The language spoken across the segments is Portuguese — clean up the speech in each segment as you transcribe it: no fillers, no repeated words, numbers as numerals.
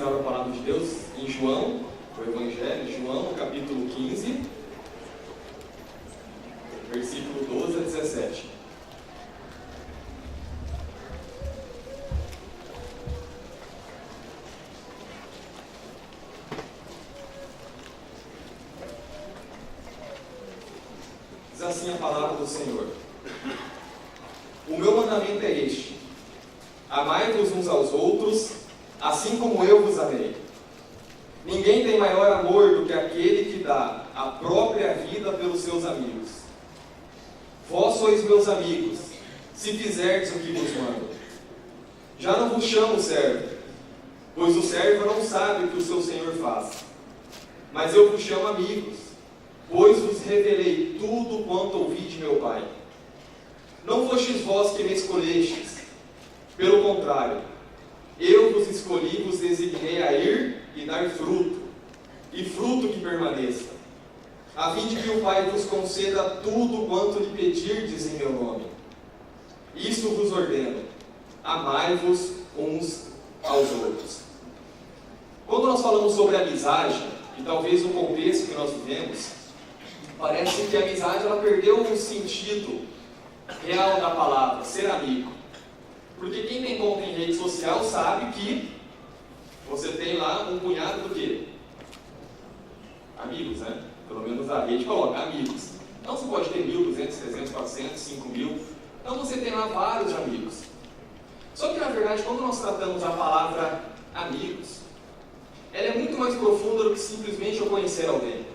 abra a palavra de Deus em João, o Evangelho de João, no capítulo 15, versículo 12 a 17. Diz assim a palavra do Senhor: O meu mandamento é este: amai-vos uns aos outros, assim como eu vos amei. Ninguém tem maior amor do que aquele que dá a própria vida pelos seus amigos. Vós sois meus amigos, se fizerdes o que vos mando. Já não vos chamo servo, pois o servo não sabe o que o seu senhor faz. Mas eu vos chamo amigos, pois vos revelei tudo quanto ouvi de meu Pai. Não fostes vós que me escolhestes, pelo contrário, eu vos escolhi, vos designei a ir e dar fruto, e fruto que permaneça, a fim de que o Pai vos conceda tudo quanto lhe pedirdes em meu nome. Isto vos ordeno: amai-vos uns aos outros. Quando nós falamos sobre amizade, e talvez no contexto que nós vivemos, parece que a amizade ela perdeu o sentido real da palavra, ser amigo. Porque quem tem conta em rede social sabe que você tem lá um punhado do quê? Amigos, né? Pelo menos a rede coloca amigos. Então você pode ter 1.000, 200, 300, 400, 5.000. Então você tem lá vários amigos. Só que na verdade, quando nós tratamos a palavra amigos, ela é muito mais profunda do que simplesmente eu conhecer alguém.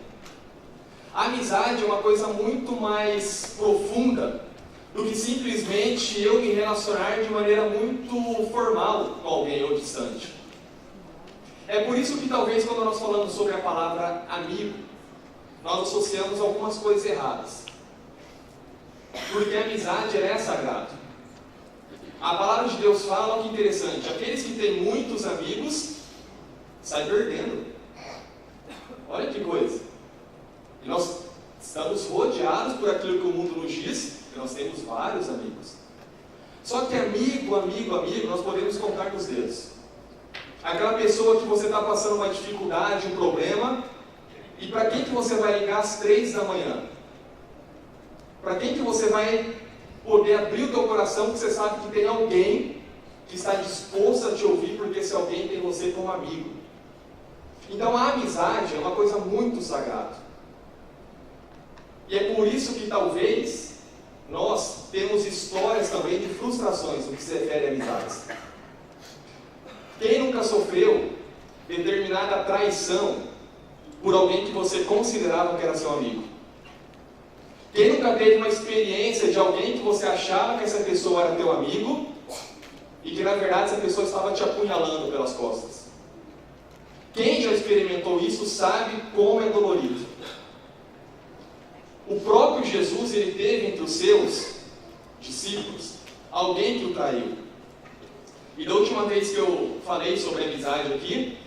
A amizade é uma coisa muito mais profunda do que simplesmente eu me relacionar de maneira muito formal com alguém ou distante. É por isso que talvez quando nós falamos sobre a palavra amigo, nós associamos algumas coisas erradas. Porque a amizade é sagrada. A palavra de Deus fala, olha que interessante, aqueles que têm muitos amigos saem perdendo. Olha que coisa. E nós estamos rodeados por aquilo que o mundo nos diz, que nós temos vários amigos. Só que amigo, nós podemos contar com os dedos. Aquela pessoa que você está passando uma dificuldade, um problema, e para quem que você vai ligar às 3 da manhã? Para quem que você vai poder abrir o teu coração, que você sabe que tem alguém que está disposto a te ouvir, porque esse alguém tem você como amigo. Então a amizade é uma coisa muito sagrada. E é por isso que talvez nós temos histórias também de frustrações no que se refere a amizades. Quem nunca sofreu determinada traição por alguém que você considerava que era seu amigo? Quem nunca teve uma experiência de alguém que você achava que essa pessoa era teu amigo e que na verdade essa pessoa estava te apunhalando pelas costas? Quem já experimentou isso sabe como é dolorido. O próprio Jesus, ele teve entre os seus discípulos alguém que o traiu. E da última vez que eu falei sobre amizade aqui,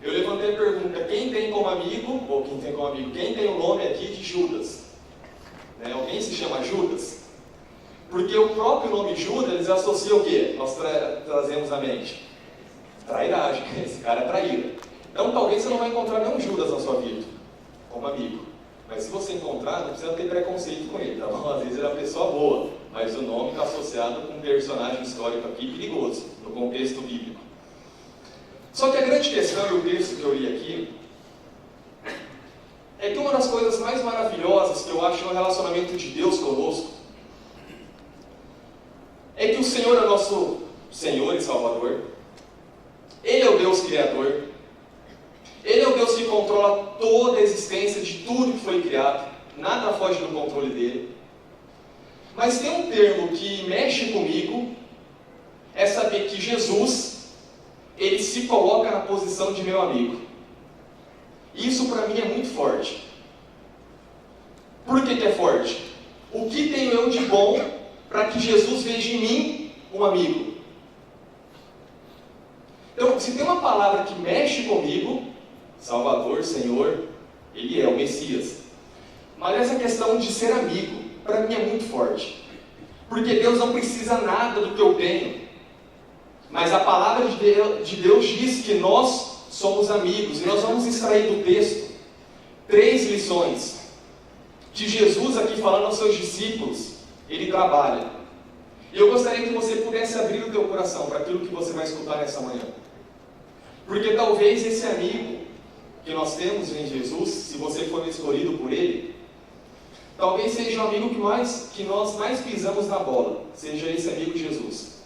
eu levantei a pergunta: quem tem como amigo, ou quem tem como amigo, quem tem o nome aqui de Judas? Né? Alguém se chama Judas? Porque o próprio nome Judas, eles associam o quê? Nós trazemos à mente trairagem, esse cara é traíra. Então talvez você não vai encontrar nenhum Judas na sua vida, como amigo. Mas se você encontrar, não precisa ter preconceito com ele, tá bom? Às vezes ele é uma pessoa boa, mas o nome está associado com um personagem histórico aqui perigoso, no contexto bíblico. Só que a grande questão, e o texto que eu li aqui, é que uma das coisas mais maravilhosas que eu acho no relacionamento de Deus conosco, é que o Senhor é nosso Senhor e Salvador. Ele é o Deus Criador. Ele é o Deus que controla toda a existência de tudo que foi criado. Nada foge do controle dele. Mas tem um termo que mexe comigo, é saber que Jesus, ele se coloca na posição de meu amigo. Isso para mim é muito forte. Por que é forte? O que tenho eu de bom para que Jesus veja em mim um amigo? Então, se tem uma palavra que mexe comigo, Salvador, Senhor, Ele é o Messias. Mas essa questão de ser amigo, para mim é muito forte. Porque Deus não precisa nada do que eu tenho. Mas a palavra de Deus diz que nós somos amigos. E nós vamos extrair do texto 3 lições que Jesus aqui falando aos seus discípulos, ele trabalha. E eu gostaria que você pudesse abrir o teu coração para aquilo que você vai escutar nessa manhã. Porque talvez esse amigo que nós temos em Jesus, se você for escolhido por Ele, talvez seja o amigo que nós mais pisamos na bola, seja esse amigo Jesus.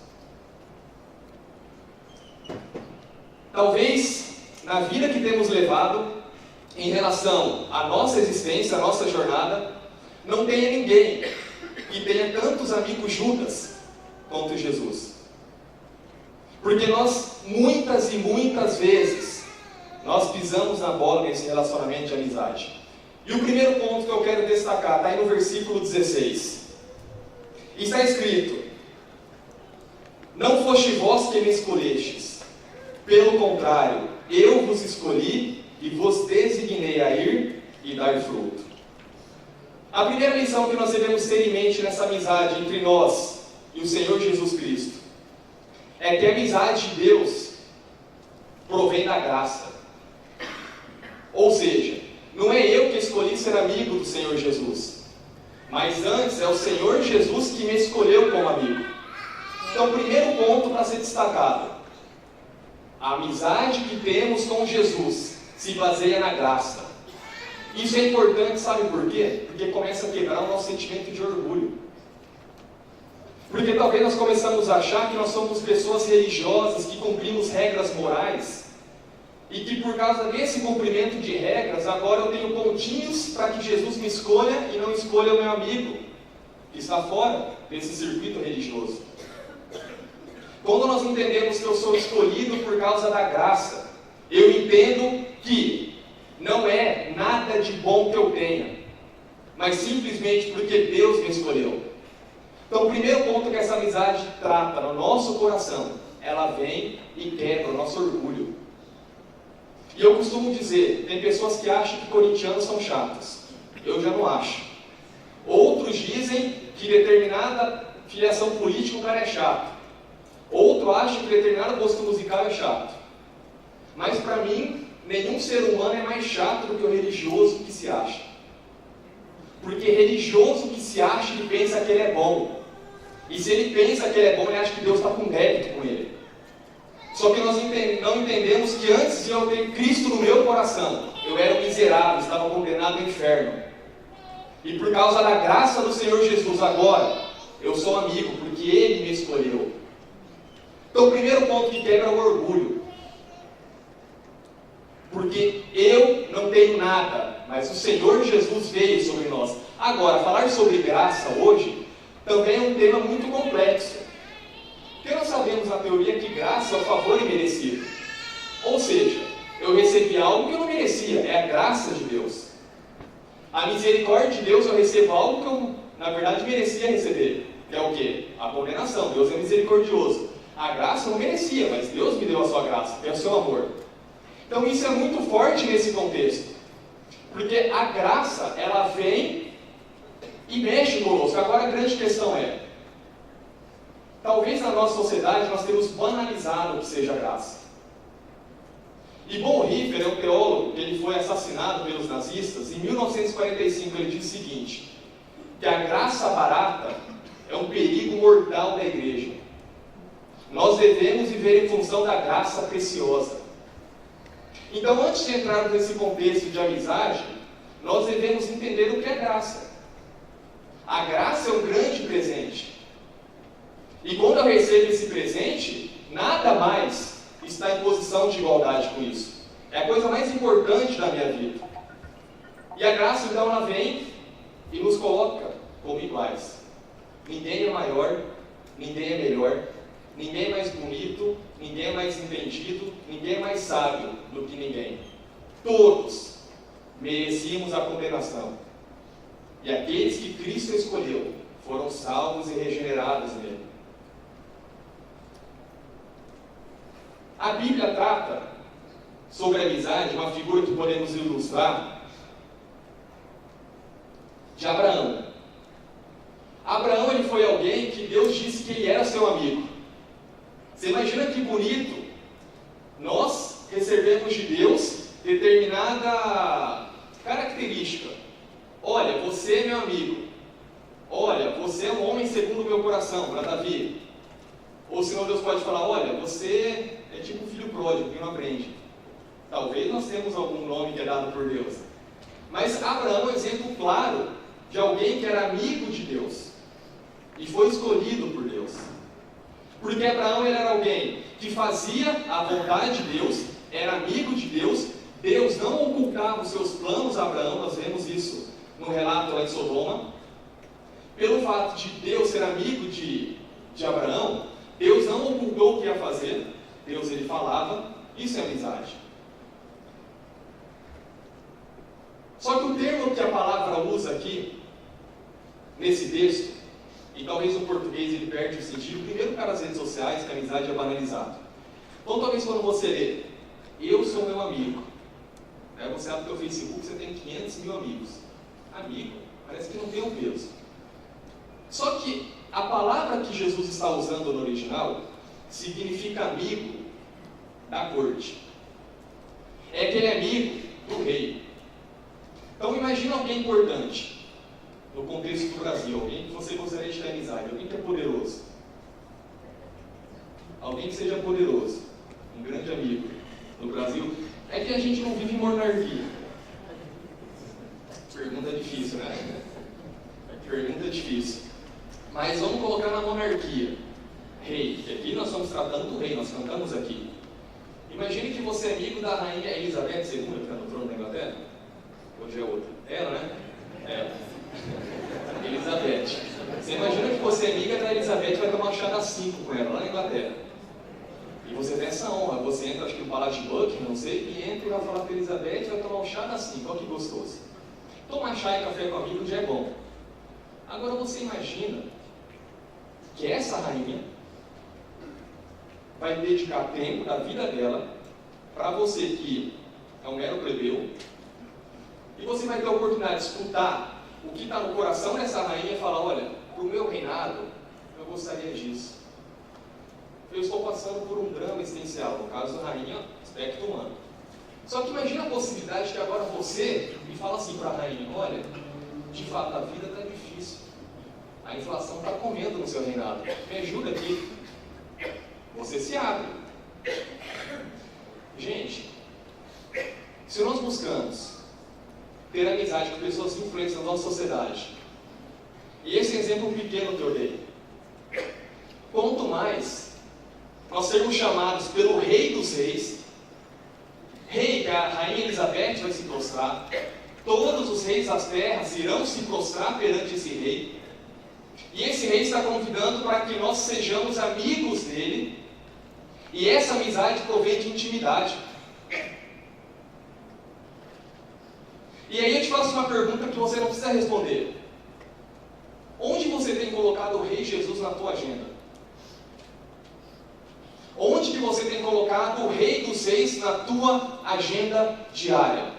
Talvez, na vida que temos levado, em relação à nossa existência, à nossa jornada, não tenha ninguém que tenha tantos amigos Judas quanto Jesus. Porque nós, muitas e muitas vezes, nós pisamos na bola nesse relacionamento de amizade. E o primeiro ponto que eu quero destacar está aí no versículo 16. Está escrito: não foste vós que me escolhestes, pelo contrário, eu vos escolhi e vos designei a ir e dar fruto. A primeira lição que nós devemos ter em mente nessa amizade entre nós e o Senhor Jesus Cristo é que a amizade de Deus provém da graça. Ou seja, não é eu que escolhi ser amigo do Senhor Jesus, mas antes é o Senhor Jesus que me escolheu como amigo. Então, o primeiro ponto para ser destacado: a amizade que temos com Jesus se baseia na graça. Isso é importante, sabe por quê? Porque começa a quebrar o nosso sentimento de orgulho. Porque talvez nós começamos a achar que nós somos pessoas religiosas, que cumprimos regras morais, e que por causa desse cumprimento de regras, agora eu tenho pontinhos para que Jesus me escolha e não escolha o meu amigo, que está fora desse circuito religioso. Quando nós entendemos que eu sou escolhido por causa da graça, eu entendo que não é nada de bom que eu tenha, mas simplesmente porque Deus me escolheu. Então, o primeiro ponto que essa amizade trata no nosso coração, ela vem e quebra o nosso orgulho. E eu costumo dizer, tem pessoas que acham que corintianos são chatos. Eu já não acho. Outros dizem que determinada filiação política o cara é chato. Outro acha que determinado gosto musical é chato. Mas para mim, nenhum ser humano é mais chato do que o religioso que se acha. Porque religioso que se acha, ele pensa que ele é bom. E se ele pensa que ele é bom, ele acha que Deus está com débito com ele. Só que nós não entendemos que antes de eu ter Cristo no meu coração, eu era um miserável, estava condenado ao inferno. E por causa da graça do Senhor Jesus agora, eu sou amigo, porque Ele me escolheu. Então o primeiro ponto que quebra é o orgulho. Porque eu não tenho nada, mas o Senhor Jesus veio sobre nós. Agora, falar sobre graça hoje também é um tema muito complexo. Porque nós sabemos na teoria que graça é o favor imerecido. Ou seja, eu recebi algo que eu não merecia, é a graça de Deus. A misericórdia de Deus, eu recebo algo que eu, na verdade, merecia receber. Que é o quê? A condenação. Deus é misericordioso. A graça eu não merecia, mas Deus me deu a sua graça, é o seu amor. Então isso é muito forte nesse contexto. Porque a graça, ela vem e mexe conosco. Agora a grande questão é, talvez na nossa sociedade nós temos banalizado o que seja graça. E Bonhoeffer é um teólogo que ele foi assassinado pelos nazistas. Em 1945 ele diz o seguinte, que a graça barata é um perigo mortal da igreja. Nós devemos viver em função da graça preciosa. Então, antes de entrarmos nesse contexto de amizade, nós devemos entender o que é graça. A graça é um grande presente. E quando eu recebo esse presente, nada mais está em posição de igualdade com isso. É a coisa mais importante da minha vida. E a graça, então, ela vem e nos coloca como iguais. Ninguém é maior, ninguém é melhor, ninguém é mais bonito, ninguém é mais entendido, ninguém é mais sábio do que ninguém. Todos merecíamos a condenação. E aqueles que Cristo escolheu foram salvos e regenerados nele. A Bíblia trata sobre a amizade, uma figura que podemos ilustrar, de Abraão. Abraão, ele foi alguém que Deus disse que ele era seu amigo. Você imagina que bonito nós recebemos de característica. Olha, você é meu amigo. Olha, você é um homem segundo o meu coração, para Davi. Ou senão Deus pode falar, olha, você é tipo um filho pródigo que não aprende. Talvez nós temos algum nome que é dado por Deus. Mas Abraão é um exemplo claro de alguém que era amigo de Deus. E foi escolhido por Deus. Porque Abraão ele era alguém que fazia a vontade de Deus, era amigo de Deus. Deus não ocultava os seus planos a Abraão, nós vemos isso no relato lá de Sodoma. Pelo fato de Deus ser amigo de Abraão, Deus não ocultou o que ia fazer, Deus ele falava, isso é amizade. Só que o termo que a palavra usa aqui, nesse texto, e talvez no português ele perde o sentido, primeiro para as redes sociais, que a amizade é banalizada. Então talvez quando você lê, eu sou meu amigo, aí você abre o teu Facebook, você tem 500 mil amigos. Amigo, parece que não tem um peso. Só que a palavra que Jesus está usando no original significa amigo da corte. É aquele amigo do rei. Então imagina alguém importante no contexto do Brasil, alguém que você gostaria de ter amizade, alguém que é poderoso. Alguém que seja poderoso, um grande amigo no Brasil. É que a gente não vive em monarquia. Pergunta difícil, né? Pergunta difícil. Mas vamos colocar na monarquia. Rei, que aqui nós estamos tratando do rei, nós cantamos aqui. Imagine que você é amigo da rainha Elizabeth II, que está no trono da Inglaterra. Hoje é outra. Ela, né? Ela. Elizabeth. Você imagina que você é amiga da Elizabeth e vai tomar um chá das 5 com ela, lá na Inglaterra. E você tem essa honra. Você entra, acho que no Palácio de Buckingham, não sei, e entra e vai falar com a Elizabeth e vai tomar um chá das 5. Olha que gostoso. Tomar chá e café com amigo já é bom. Agora você imagina que essa rainha vai dedicar tempo da vida dela para você que é um mero plebeu, e você vai ter a oportunidade de escutar o que está no coração dessa rainha e falar, olha, para o meu reinado, eu gostaria disso. Eu estou passando por um drama existencial, no caso da rainha, aspecto humano. Só que imagina a possibilidade que agora você me fala assim para a rainha, olha, de fato a vida está difícil. A inflação está comendo no seu reinado. Me ajuda aqui. Você se abre. Gente, se nós buscamos ter amizade com pessoas influentes na nossa sociedade, e esse exemplo pequeno que eu dei, quanto mais nós sermos chamados pelo Rei dos Reis, rei que a rainha Elizabeth vai se prostrar, todos os reis das terras irão se prostrar perante esse rei, e esse rei está convidando para que nós sejamos amigos dele, e essa amizade provém de intimidade. E aí eu te faço uma pergunta que você não precisa responder. Onde você tem colocado o Rei Jesus na tua agenda? Onde que você tem colocado o Rei dos Reis na tua agenda diária?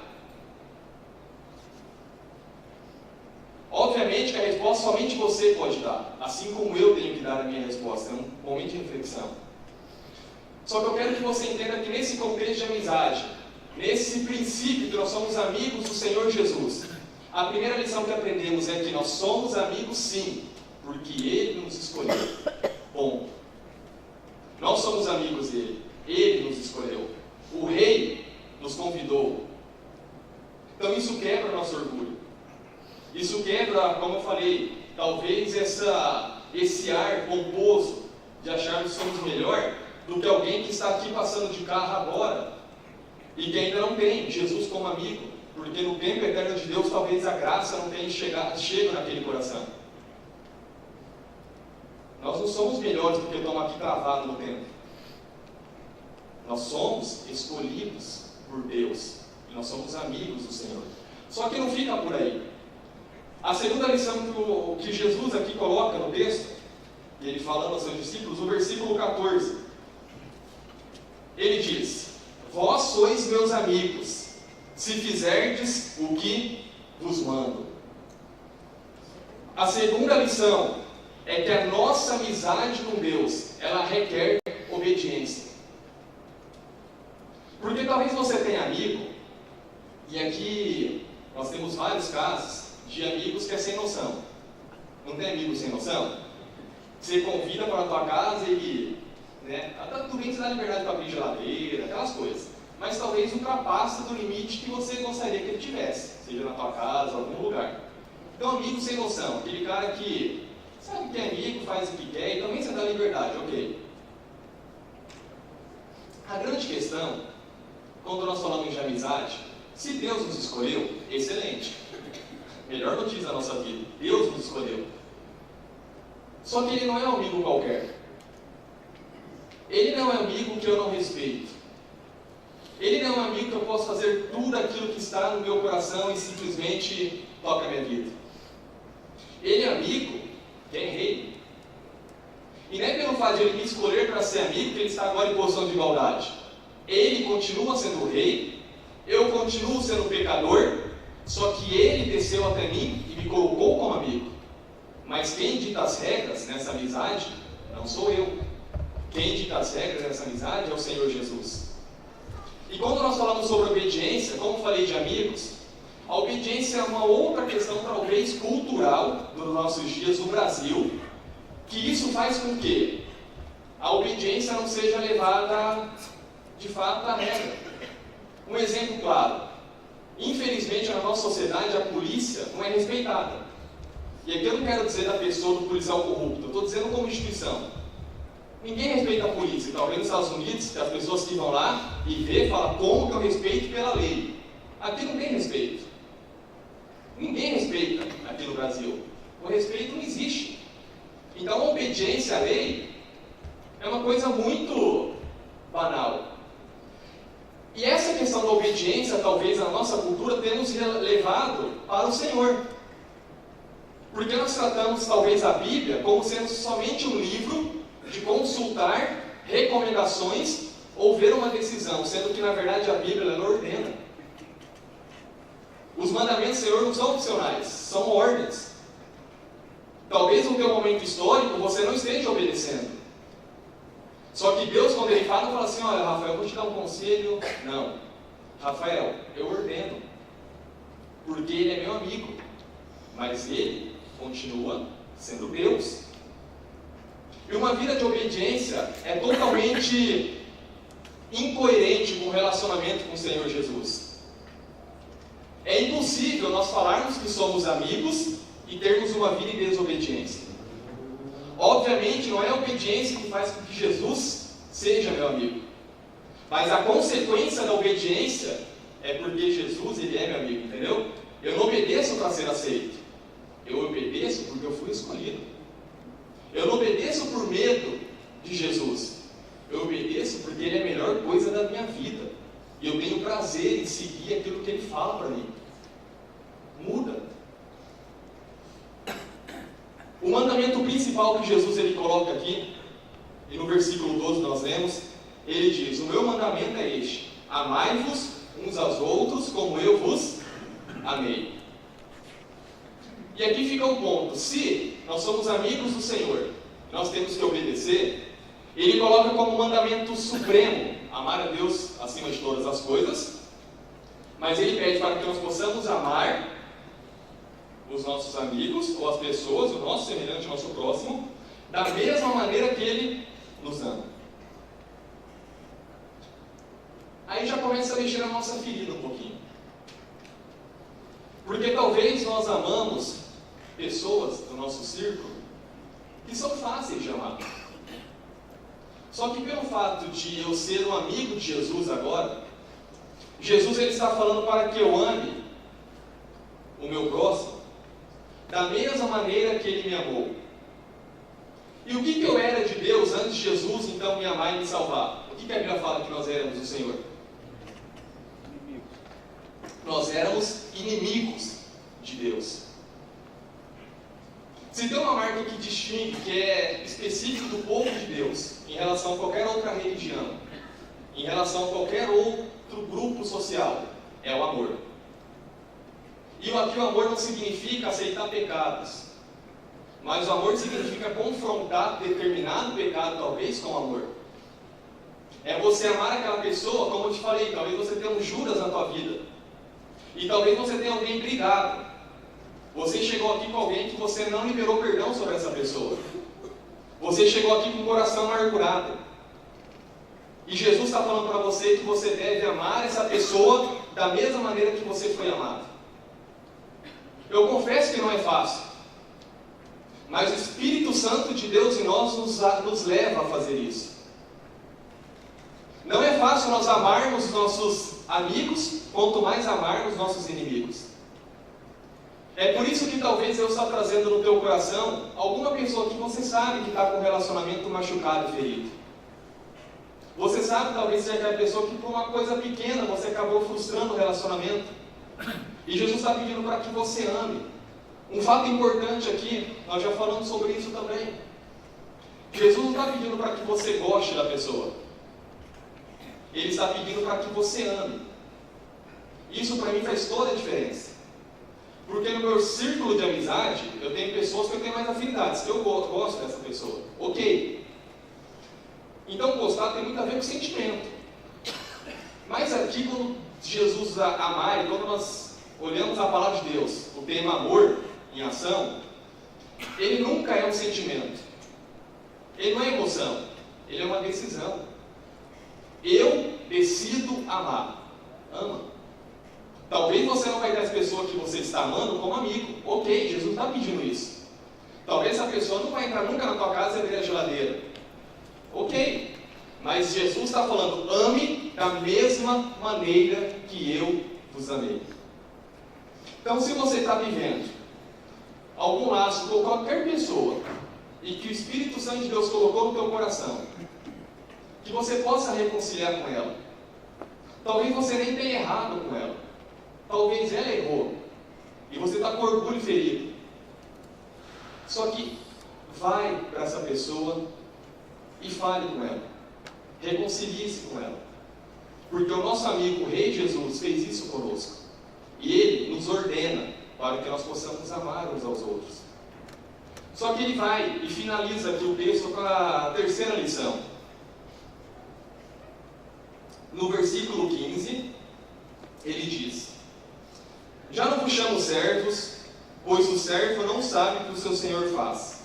Obviamente que a resposta somente você pode dar, assim como eu tenho que dar a minha resposta, é um momento de reflexão. Só que eu quero que você entenda que nesse contexto de amizade, nesse princípio que nós somos amigos do Senhor Jesus, a primeira lição que aprendemos é que nós somos amigos sim, porque Ele nos escolheu. Bom, nós somos amigos dele, Ele nos escolheu, o Rei nos convidou. Então isso quebra o nosso orgulho, isso quebra, como eu falei, talvez esse ar pomposo de acharmos que somos melhor do que alguém que está aqui passando de carro agora e que ainda não tem Jesus como amigo, porque no tempo eterno de Deus talvez a graça não tenha chegado naquele coração. Nós não somos melhores porque estamos aqui travados no tempo. Nós somos escolhidos por Deus e nós somos amigos do Senhor. Só que não fica por aí. A segunda lição que Jesus aqui coloca no texto, e ele falando aos seus discípulos, no versículo 14, ele diz: vós sois meus amigos, se fizerdes o que vos mando. A segunda lição é que a nossa amizade com Deus, ela requer obediência. Porque talvez você tenha amigo, e aqui nós temos vários casos de amigos que é sem noção. Não tem amigo sem noção? Você convida para a tua casa e, tudo bem que você dá liberdade para abrir geladeira, aquelas coisas. Mas talvez ultrapassa do limite que você gostaria que ele tivesse, seja na tua casa, em algum lugar. Então, amigo sem noção, aquele cara que sabe que é amigo, faz o que quer e também você dá liberdade, ok. A grande questão, quando nós falamos de amizade, se Deus nos escolheu, excelente. Melhor notícia da nossa vida, Deus nos escolheu. Só que Ele não é um amigo qualquer. Ele não é um amigo que eu não respeito. Ele não é um amigo que eu posso fazer tudo aquilo que está no meu coração e simplesmente toca a minha vida. Ele é amigo que é rei. E não é pelo fato de Ele me escolher para ser amigo que Ele está agora em posição de igualdade. Ele continua sendo o rei, eu continuo sendo pecador, só que Ele desceu até mim e me colocou como amigo. Mas quem dita as regras nessa amizade não sou eu. Quem dita as regras nessa amizade é o Senhor Jesus. E quando nós falamos sobre obediência, como falei de amigos, a obediência é uma outra questão talvez cultural dos nossos dias no Brasil, que isso faz com que a obediência não seja levada de fato à regra. Um exemplo claro, infelizmente na nossa sociedade a polícia não é respeitada. E aqui eu não quero dizer da pessoa do policial corrupto, eu estou dizendo como instituição. Ninguém respeita a polícia, talvez nos Estados Unidos, que as pessoas que vão lá e vê, falam como que eu respeito pela lei. Aqui não tem respeito. Ninguém respeita aqui no Brasil. O respeito não existe. Então a obediência à lei é uma coisa muito banal. E essa questão da obediência, talvez na nossa cultura, tenha nos levado para o Senhor. Porque nós tratamos talvez a Bíblia como sendo somente um livro de consultar recomendações ou ver uma decisão, sendo que na verdade a Bíblia ela ordena. Os mandamentos do Senhor não são opcionais, são ordens. Talvez no teu momento histórico você não esteja obedecendo. Só que Deus, quando Ele fala, não fala assim: olha, Rafael, eu vou te dar um conselho. Não. Rafael, eu ordeno. Porque Ele é meu amigo. Mas Ele continua sendo Deus. E uma vida de obediência é totalmente incoerente com o relacionamento com o Senhor Jesus. É impossível nós falarmos que somos amigos e termos uma vida em desobediência. Obviamente não é a obediência que faz com que Jesus seja meu amigo. Mas a consequência da obediência é porque Jesus Ele é meu amigo, entendeu? Eu não obedeço para ser aceito. Eu obedeço porque eu fui escolhido. Eu não obedeço por medo de Jesus. Eu obedeço porque Ele é a melhor coisa da minha vida. E eu tenho prazer em seguir aquilo que Ele fala para mim. Muda. O mandamento principal que Jesus Ele coloca aqui, e no versículo 12 nós lemos, Ele diz: o meu mandamento é este: amai-vos uns aos outros como eu vos amei. E aqui fica um ponto: se nós somos amigos do Senhor, nós temos que obedecer, Ele coloca como mandamento supremo amar a Deus acima de todas as coisas, mas Ele pede para que nós possamos amar os nossos amigos, ou as pessoas, o nosso semelhante, o nosso próximo, da mesma maneira que Ele nos ama. Aí já começa a mexer na nossa ferida um pouquinho. Porque talvez nós amamos pessoas do nosso círculo que são fáceis de amar. Só que pelo fato de eu ser um amigo de Jesus agora, Jesus Ele está falando para que eu ame o meu próximo da mesma maneira que Ele me amou. E o que eu era de Deus antes de Jesus então me amar e me salvar? O que a Bíblia fala que nós éramos do Senhor? Nós éramos inimigos de Deus. Se tem uma marca que distingue, que é específica do povo de Deus, em relação a qualquer outra religião, em relação a qualquer outro grupo social, é o amor. E aqui o amor não significa aceitar pecados, mas o amor significa confrontar determinado pecado, talvez, com amor. É você amar aquela pessoa, como eu te falei, talvez você tenha um Judas na tua vida. E talvez você tenha alguém brigado. Você chegou aqui com alguém que você não liberou perdão sobre essa pessoa. Você chegou aqui com o coração amargurado. E Jesus está falando para você que você deve amar essa pessoa da mesma maneira que você foi amado. Eu confesso que não é fácil. Mas o Espírito Santo de Deus em nós nos leva a fazer isso. Não é fácil nós amarmos nossos amigos, quanto mais amarmos nossos inimigos. É por isso que talvez eu estou trazendo no teu coração alguma pessoa que você sabe que está com um relacionamento machucado e ferido. Você sabe talvez seja aquela pessoa que por uma coisa pequena você acabou frustrando o relacionamento. E Jesus está pedindo para que você ame. Um fato importante aqui, nós já falamos sobre isso também. Jesus não está pedindo para que você goste da pessoa. Ele está pedindo para que você ame. Isso para mim faz toda a diferença. Porque no meu círculo de amizade, eu tenho pessoas que eu tenho mais afinidades, que eu gosto dessa pessoa. Ok. Então gostar tem muito a ver com sentimento. Mas aqui quando Jesus amar, e quando nós olhamos a palavra de Deus, o tema amor em ação, ele nunca é um sentimento. Ele não é emoção. Ele é uma decisão. Eu decido amar. Ama. Talvez você não vai ter as pessoas que você está amando como amigo. Ok, Jesus está pedindo isso. Talvez essa pessoa não vai entrar nunca na tua casa e abrir a geladeira. Ok. Mas Jesus está falando, ame da mesma maneira que eu vos amei. Então, se você está vivendo algum laço com qualquer pessoa e que o Espírito Santo de Deus colocou no teu coração, que você possa reconciliar com ela. Talvez você nem tenha errado com ela. Talvez ela errou. E você está com orgulho ferido. Só que vai para essa pessoa e fale com ela. Reconcilie-se com ela. Porque o nosso amigo, o Rei Jesus, fez isso conosco. E Ele nos ordena para que nós possamos amar uns aos outros. Só que Ele vai e finaliza aqui o texto com a terceira lição. No versículo 15, ele diz: já não vos chamo servos, pois o servo não sabe o que o seu senhor faz.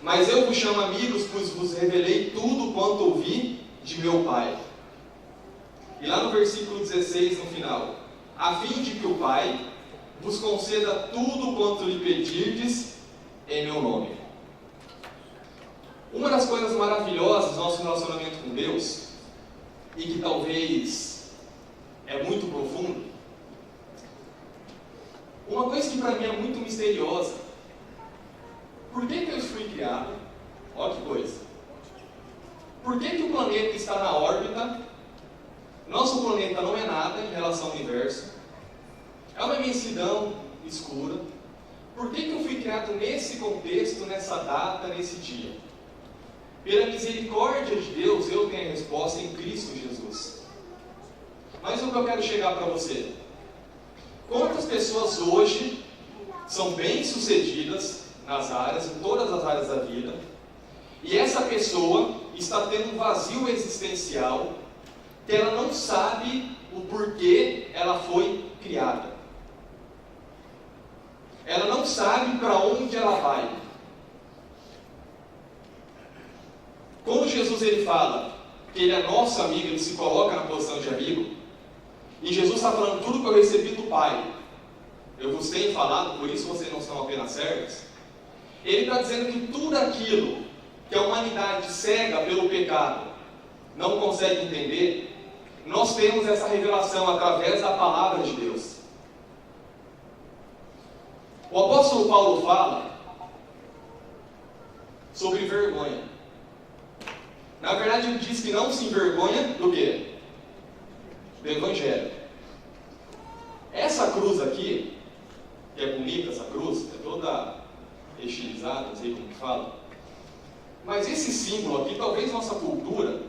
Mas eu vos chamo amigos, pois vos revelei tudo quanto ouvi de meu Pai. E lá no versículo 16, no final: a fim de que o Pai vos conceda tudo quanto lhe pedirdes em meu nome. Uma das coisas maravilhosas do nosso relacionamento com Deus, e que talvez é muito profundo, uma coisa que para mim é muito misteriosa: por que eu fui criado? Olha que coisa. Por que o planeta está na órbita? Nosso planeta não é nada em relação ao universo. É uma imensidão escura. Por que eu fui criado nesse contexto, nessa data, nesse dia? Pela misericórdia de Deus, eu tenho a resposta em Cristo Jesus. Mas o que eu quero chegar para você? Quantas pessoas hoje são bem-sucedidas nas áreas, em todas as áreas da vida, e essa pessoa está tendo um vazio existencial que ela não sabe o porquê ela foi criada. Ela não sabe para onde ela vai. Quando Jesus ele fala que ele é nosso amigo, ele se coloca na posição de amigo, e Jesus está falando tudo que eu recebi do Pai, eu vos tenho falado, por isso vocês não são apenas servos. Ele está dizendo que tudo aquilo que a humanidade cega pelo pecado não consegue entender, nós temos essa revelação através da palavra de Deus. O apóstolo Paulo fala sobre vergonha. Na verdade, ele diz que não se envergonha do quê? Do Evangelho. Essa cruz aqui, que é bonita essa cruz, é toda estilizada, não sei como que fala. Mas esse símbolo aqui, talvez nossa cultura,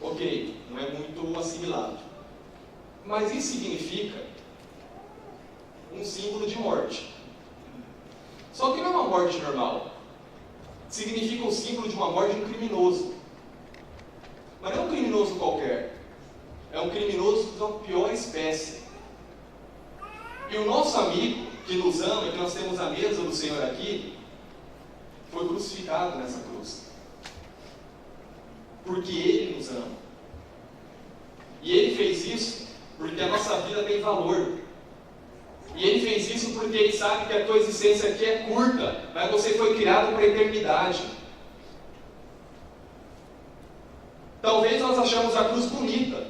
ok, não é muito assimilado. Mas isso significa um símbolo de morte. Só que não é uma morte normal. Significa um símbolo de uma morte de um criminoso. Mas não é um criminoso qualquer. É um criminoso da pior espécie. E o nosso amigo, que nos ama, que nós temos a mesa do Senhor aqui, foi crucificado nessa cruz. Porque Ele nos ama. E Ele fez isso porque a nossa vida tem valor. E Ele fez isso porque Ele sabe que a tua existência aqui é curta, mas você foi criado para a eternidade. Talvez nós achamos a cruz bonita,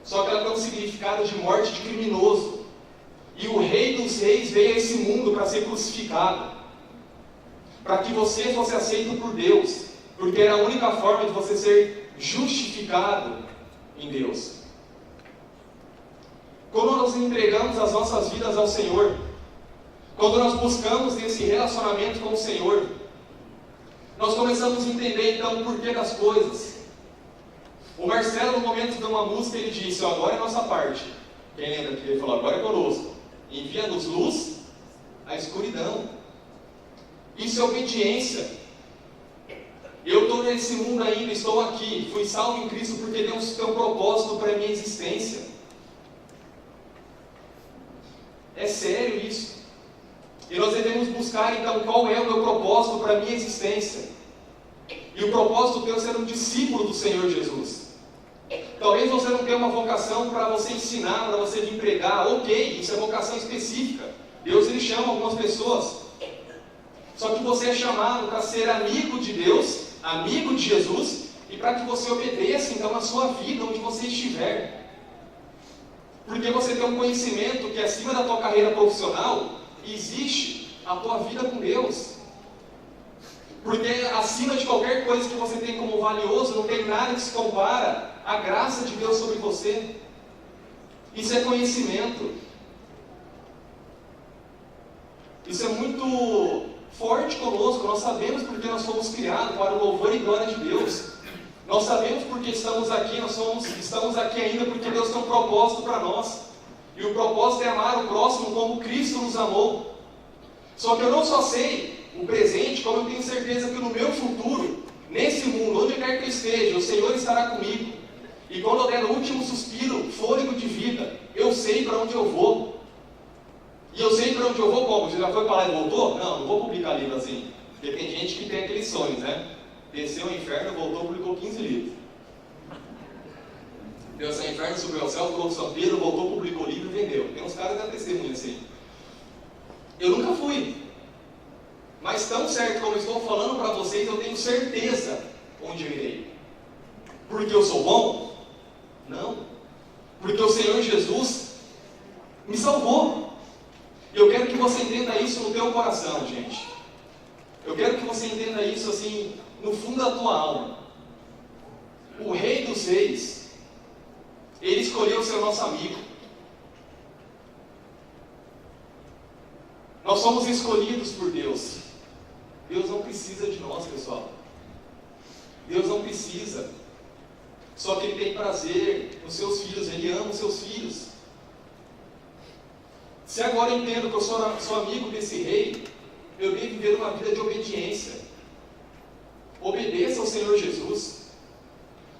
só que ela tem um significado de morte de criminoso. E o Rei dos Reis veio a esse mundo para ser crucificado, para que você fosse aceito por Deus, porque era a única forma de você ser justificado em Deus. Quando nós entregamos as nossas vidas ao Senhor, quando nós buscamos esse relacionamento com o Senhor, nós começamos a entender então o porquê das coisas. O Marcelo, no momento de uma música, ele disse: agora é a nossa parte. Quem lembra que ele falou? Agora é conosco. Envia-nos luz à escuridão. Isso é obediência. Eu estou nesse mundo ainda, estou aqui, fui salvo em Cristo porque Deus tem um propósito para a minha existência. É sério isso. E nós devemos buscar então qual é o meu propósito para a minha existência. E o propósito teu é ser um discípulo do Senhor Jesus. Talvez você não tenha uma vocação para você ensinar, para você vir pregar. Ok, isso é vocação específica. Deus ele chama algumas pessoas. Só que você é chamado para ser amigo de Deus, amigo de Jesus, e para que você obedeça então na sua vida, onde você estiver. Porque você tem um conhecimento que acima da tua carreira profissional, existe a tua vida com Deus. Porque acima de qualquer coisa que você tem como valioso, não tem nada que se compara à graça de Deus sobre você. Isso é conhecimento. Isso é muito forte conosco. Nós sabemos porque nós fomos criados para o louvor e glória de Deus. Nós sabemos porque estamos aqui, estamos aqui ainda porque Deus tem um propósito para nós. E o propósito é amar o próximo como Cristo nos amou. Só que eu não só sei o presente, como eu tenho certeza que no meu futuro, nesse mundo, onde quer que eu esteja, o Senhor estará comigo. E quando eu der no último suspiro, fôlego de vida, eu sei para onde eu vou. E eu sei para onde eu vou como? Você já foi para lá e voltou? Não vou publicar livro assim. Porque tem gente que tem aqueles sonhos, né? Desceu ao inferno, voltou, publicou 15 livros. Desceu ao inferno, subiu ao céu, ficou São Pedro, voltou, publicou livro e vendeu. Tem uns caras que dão testemunho assim. Eu nunca fui. Mas tão certo como estou falando para vocês, eu tenho certeza onde eu irei. Porque eu sou bom? Não. Porque o Senhor Jesus me salvou. E eu quero que você entenda isso no teu coração, gente. Eu quero que você entenda isso assim, no fundo da tua alma. O Rei dos Reis, Ele escolheu ser nosso amigo. Nós somos escolhidos por Deus. Deus não precisa de nós, pessoal. Deus não precisa. Só que Ele tem prazer nos seus filhos, Ele ama os seus filhos. Se agora eu entendo que eu sou amigo desse rei, eu devo viver uma vida de obediência. Obedeça ao Senhor Jesus.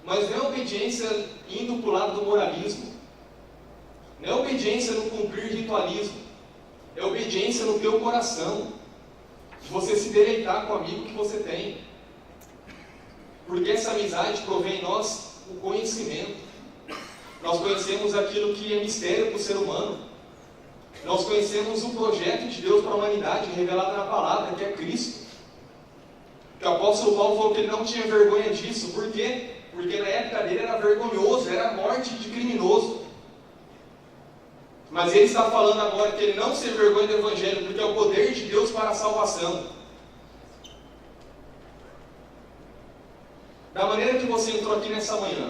Mas não é obediência indo para o lado do moralismo. Não é obediência no cumprir ritualismo. É obediência no teu coração. De você se deleitar com o amigo que você tem. Porque essa amizade provém em nós o conhecimento. Nós conhecemos aquilo que é mistério para o ser humano. Nós conhecemos o projeto de Deus para a humanidade, revelado na palavra, que é Cristo. Que o apóstolo Paulo falou que ele não tinha vergonha disso. Por quê? Porque na época dele era vergonhoso, era morte de criminoso. Mas ele está falando agora que ele não se envergonha do Evangelho, porque é o poder de Deus para a salvação. Da maneira que você entrou aqui nessa manhã,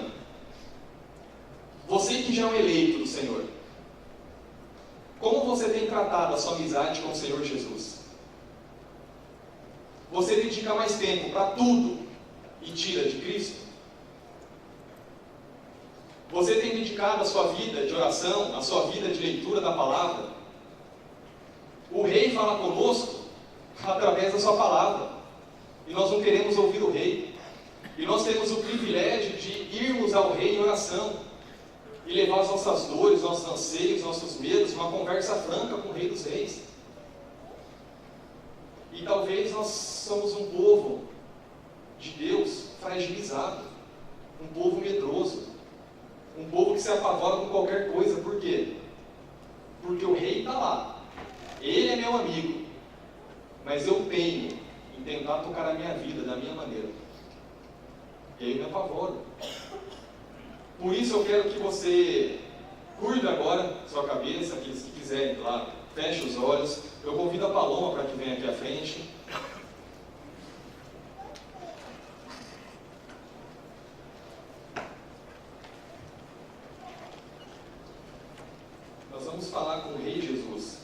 você que já é um eleito do Senhor, como você tem tratado a sua amizade com o Senhor Jesus? Você dedica mais tempo para tudo e tira de Cristo? Você tem dedicado a sua vida de oração, a sua vida de leitura da palavra? O Rei fala conosco através da sua palavra. E nós não queremos ouvir o Rei. E nós temos o privilégio de irmos ao Rei em oração. e levar as nossas dores, nossos anseios, nossos medos, uma conversa franca com o Rei dos Reis. E talvez nós somos um povo de Deus fragilizado, um povo medroso, um povo que se apavora com qualquer coisa. Por quê? Porque o Rei está lá, Ele é meu amigo, mas eu tenho em tentar tocar a minha vida da minha maneira. E aí eu me apavoro. Por isso eu quero que você curve agora sua cabeça, aqueles que quiserem, claro, feche os olhos. Eu convido a Paloma para que venha aqui à frente. Nós vamos falar com o Rei Jesus.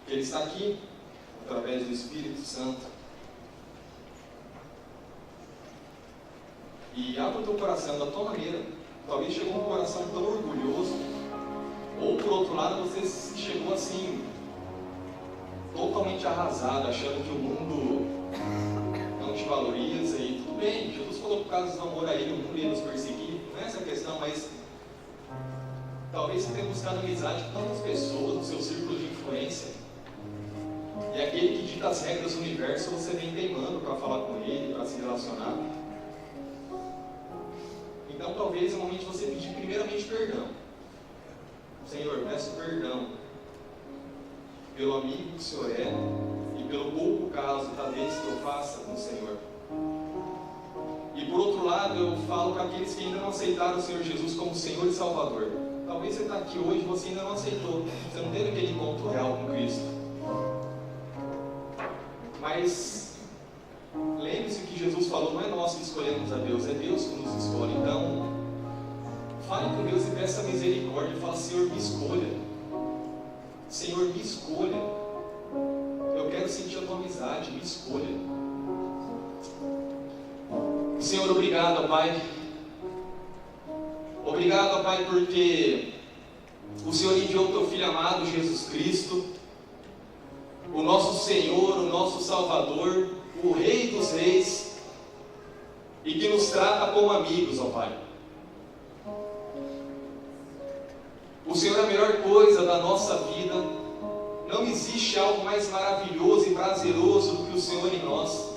Ele está aqui através do Espírito Santo. E abre o teu coração da tua maneira. Talvez chegou um coração tão orgulhoso, ou por outro lado você chegou assim, totalmente arrasado, achando que o mundo não te valoriza. E tudo bem, Jesus falou que por causa do amor a Ele, o mundo ia nos perseguir. Não é essa a questão, mas talvez você tenha buscado amizade com tantas pessoas no seu círculo de influência, e aquele que dita as regras do universo, você vem teimando para falar com ele, para se relacionar. Então talvez é o momento de você pedir primeiramente perdão. Senhor, peço perdão pelo amigo que o Senhor é e pelo pouco caso, talvez, que eu faça com o Senhor. E por outro lado, eu falo para aqueles que ainda não aceitaram o Senhor Jesus como Senhor e Salvador. Talvez você está aqui hoje e você ainda não aceitou, você não teve aquele encontro real com Cristo. Mas lembre-se que Jesus falou, não é nós que escolhemos a Deus, é Deus que nos escolhe. Então, fale com Deus e peça misericórdia. Fala, Senhor, me escolha. Senhor, me escolha. Eu quero sentir a tua amizade, me escolha. Senhor, obrigado, Pai. Obrigado, Pai, porque o Senhor enviou o teu Filho amado, Jesus Cristo, o nosso Senhor, o nosso Salvador, o Rei dos Reis, e que nos trata como amigos, ó Pai. O Senhor é a melhor coisa da nossa vida. Não existe algo mais maravilhoso e prazeroso do que o Senhor em nós.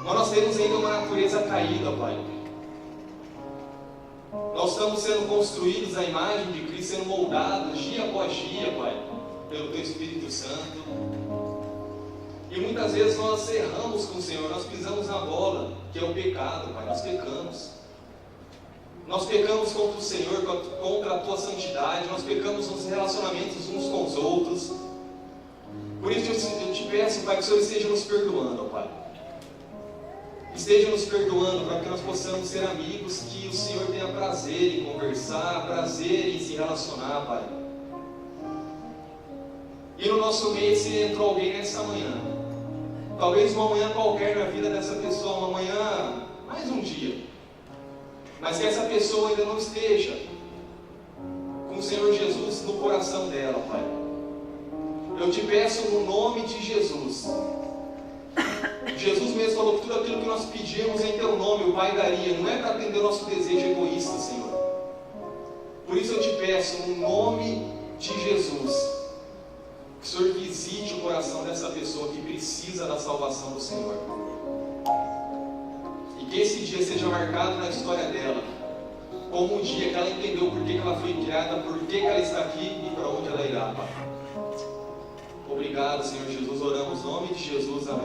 Mas nós temos ainda uma natureza caída, Pai. Nós estamos sendo construídos à imagem de Cristo, sendo moldados dia após dia, Pai, pelo Teu Espírito Santo. E muitas vezes nós erramos com o Senhor, nós pisamos na bola, que é o pecado, Pai, nós pecamos. Nós pecamos contra o Senhor, contra a Tua santidade, nós pecamos nos relacionamentos uns com os outros. Por isso eu te peço, Pai, que o Senhor esteja nos perdoando, Pai. Esteja nos perdoando para que nós possamos ser amigos que o Senhor tenha prazer em conversar, prazer em se relacionar, Pai. E no nosso meio, se entrou alguém nessa manhã, talvez uma manhã qualquer na vida dessa pessoa, uma manhã, mais um dia, mas que essa pessoa ainda não esteja com o Senhor Jesus no coração dela, Pai. Eu te peço no nome de Jesus. Jesus mesmo falou que tudo aquilo que nós pedimos em Teu nome, o Pai daria. Não é para atender o nosso desejo egoísta, Senhor. Por isso eu te peço, no nome de Jesus, que o Senhor visite o coração dessa pessoa que precisa da salvação do Senhor. E que esse dia seja marcado na história dela como um dia que ela entendeu por que ela foi criada, por que ela está aqui e para onde ela irá, Pai. Obrigado, Senhor Jesus. Oramos no nome de Jesus. Amém.